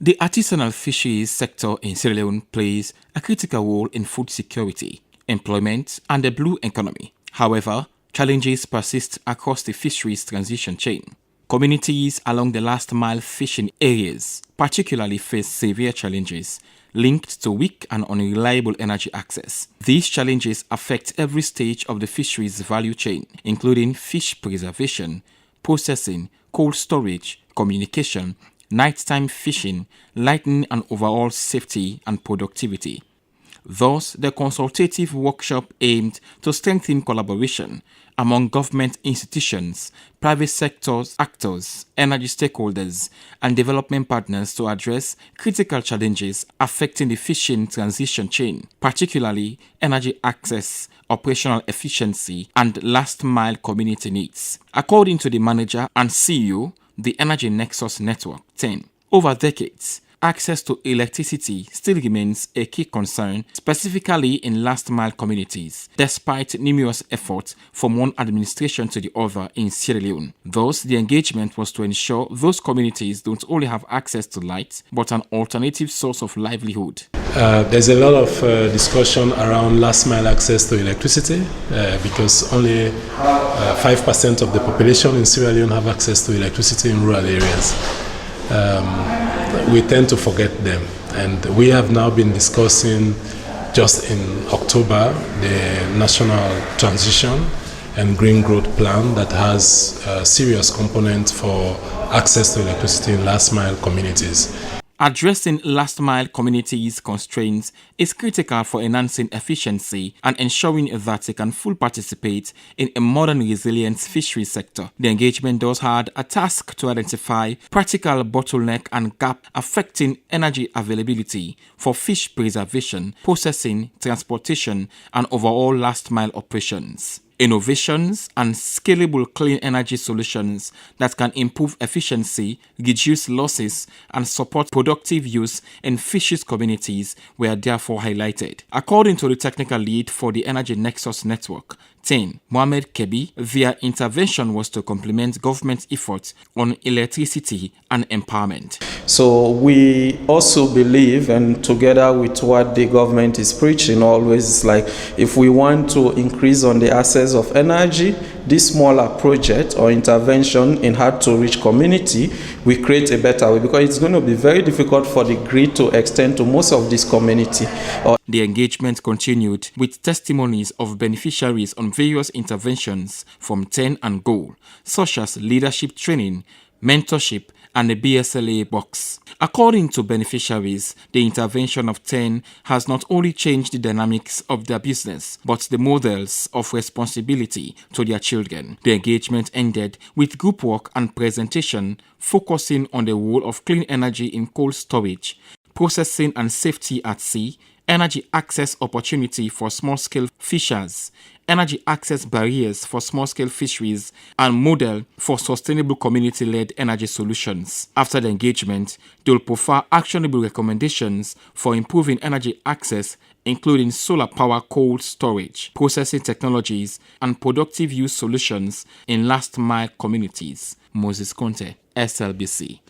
The artisanal fisheries sector in Sierra Leone plays a critical role in food security, employment, and the blue economy. However, challenges persist across the fisheries transition chain. Communities along the last-mile fishing areas particularly face severe challenges linked to weak and unreliable energy access. These challenges affect every stage of the fisheries value chain, including fish preservation, processing, cold storage, communication, nighttime fishing, lighting, and overall safety and productivity. Thus, the consultative workshop aimed to strengthen collaboration among government institutions, private sector actors, energy stakeholders, and development partners to address critical challenges affecting the fishing transition chain, particularly energy access, operational efficiency, and last-mile community needs. According to the manager and CEO, the Energy Nexus Network 10. Over decades, access to electricity still remains a key concern, specifically in last-mile communities, despite numerous efforts from one administration to the other in Sierra Leone. Thus, the engagement was to ensure those communities don't only have access to light, but an alternative source of livelihood. There's a lot of discussion around last-mile access to electricity because only 5% of the population in Sierra Leone have access to electricity in rural areas. We tend to forget them, and we have now been discussing just in October the National Transition and Green Growth Plan that has a serious component for access to electricity in last-mile communities. Addressing last-mile communities' constraints is critical for enhancing efficiency and ensuring that they can fully participate in a modern resilient fisheries sector. The engagement thus had a task to identify practical bottleneck and gap affecting energy availability for fish preservation, processing, transportation, and overall last-mile operations. Innovations and scalable clean energy solutions that can improve efficiency, reduce losses, and support productive use in fisheries communities were therefore highlighted. According to the technical lead for the Energy Nexus Network, 10. Mohamed Kebi, their intervention was to complement government efforts on electricity and empowerment. So we also believe, and together with what the government is preaching always, like if we want to increase on the access of energy, this smaller project or intervention in hard-to-reach community, we create a better way, because it's going to be very difficult for the grid to extend to most of this community. The engagement continued with testimonies of beneficiaries on various interventions from 10 and Goal, such as leadership training, mentorship, and the BSLA box. According to beneficiaries, the intervention of 10 has not only changed the dynamics of their business, but the models of responsibility to their children. The engagement ended with group work and presentation focusing on the role of clean energy in cold storage, processing and safety at sea, energy access opportunity for small-scale fishers, energy access barriers for small-scale fisheries, and model for sustainable community-led energy solutions. After the engagement, they will provide actionable recommendations for improving energy access, including solar power cold storage, processing technologies, and productive use solutions in last-mile communities. Moses Conte, SLBC.